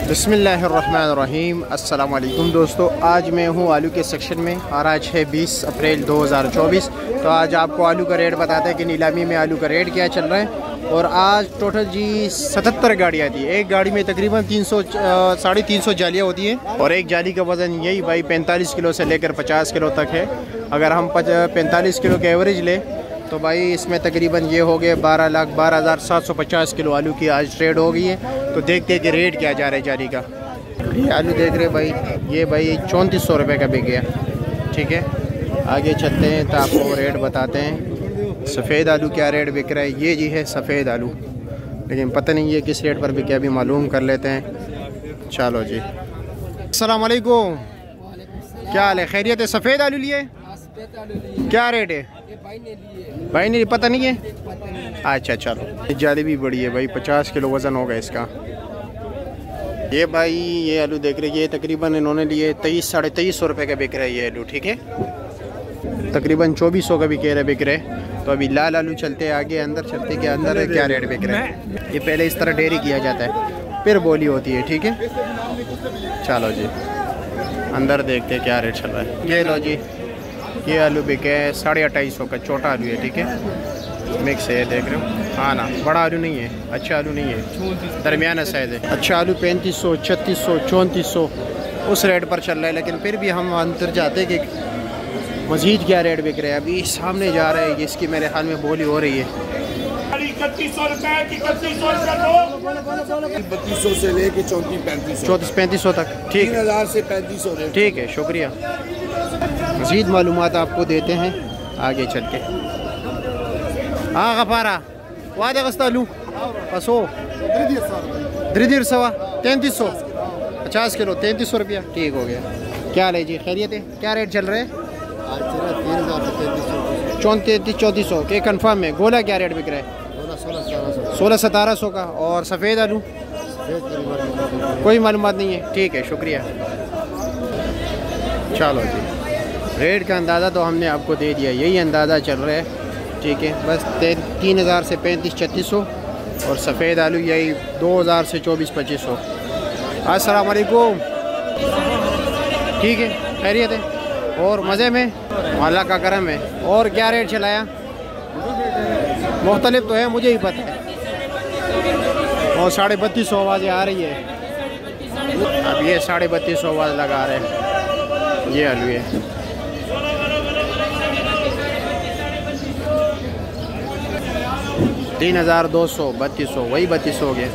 बिस्मिल्लाहिर्रहमानिर्रहीम। अस्सलाम वालेकुम दोस्तों, आज मैं हूँ आलू के सेक्शन में और आज है 20 अप्रैल 2024। तो आज आपको आलू का रेट बताते हैं कि नीलामी में आलू का रेट क्या चल रहा है। और आज टोटल जी 77 गाड़ियाँ थी। एक गाड़ी में तकरीबन 300-350 जालियाँ होती हैं और एक जाली का वज़न यही भाई 45 किलो से लेकर 50 किलो तक है। अगर हम 45 किलो के एवरेज लें तो भाई इसमें तकरीबन ये हो गए 12,12,750 किलो आलू की आज ट्रेड हो गई है। तो देखते हैं कि रेट क्या जा रहा है जारी का। ये आलू देख रहे भाई, ये भाई 3400 रुपये का बिक गया। ठीक है, आगे चलते हैं तो आपको रेट बताते हैं। सफ़ेद आलू क्या रेट बिक रहा है, ये जी है सफ़ेद आलू, लेकिन पता नहीं ये किस रेट पर बिके, अभी मालूम कर लेते हैं। चलो जी, अस्सलाम वालेकुम, क्या हाल है, खैरियत है? सफ़ेद आलू लिए, क्या रेट है भाई? नहीं पता नहीं है। अच्छा चलो, जाली भी बड़ी है भाई, 50 किलो वज़न होगा इसका। ये भाई ये आलू देख रहे, ये तकरीबन इन्होंने लिए 2300-2350 रुपये का बिक रहा है ये आलू। ठीक है, तकरीबन 2400 का भी कह रहे बिक रहे। तो अभी लाल आलू चलते हैं आगे, अंदर चलते क्या अंदर क्या रेट बिक रहा है। ये पहले इस तरह डेयरी किया जाता है, फिर बोली होती है। ठीक है, चलो जी अंदर देखते क्या रेट चल रहा है। ये लो जी, ये आलू बिके है 2850 का, छोटा आलू है। ठीक है, मिक्स है, देख रहे हो। हाँ ना, बड़ा आलू नहीं है, अच्छा आलू नहीं है, दरमियाना साइज़ है। अच्छा आलू 3500, 3600, 3400 उस रेट पर चल रहा है। लेकिन फिर भी हम अंदर जाते कि मज़ीद क्या रेट बिक रहे हैं। अभी सामने जा रहे हैं, इसकी मेरे हाल में बोली हो रही है 3100 से लेके 34-3500 तक। ठीक, 3000 से 3500। ठीक है, शुक्रिया। मज़ीद मालूमात आपको देते हैं आगे चल के। हाँ गफारा वादे गस्तालू पसो द्रिदिर सवा 3300, 50 किलो 3300 रुपया। ठीक हो गया। क्या ले जी, खैरियत है? क्या रेट चल रहे हैं? 3400 के कन्फर्म है। गोला क्या रेट बिक रहा है? 1600-1700 का। और सफ़ेद आलू कोई मालूमात नहीं है। ठीक है, शुक्रिया। चलो जी, रेट का अंदाज़ा तो हमने आपको दे दिया, यही अंदाज़ा चल रहा है। ठीक है, बस 3000 से 3500-3600 और सफ़ेद आलू यही 2000 से 2400-2500। अस्सलाम वालेकुम, ठीक है, खैरियत है और मज़े में? अल्लाह का करम है। और क्या रेट चलाया? मुख्तलिफ तो है, मुझे ही पता है। और 3250 आवाज़ें आ रही है। अब ये 3250 आवाज़ लगा रहे हैं। ये आलू है 3200, 3200, वही 3200 हो गया।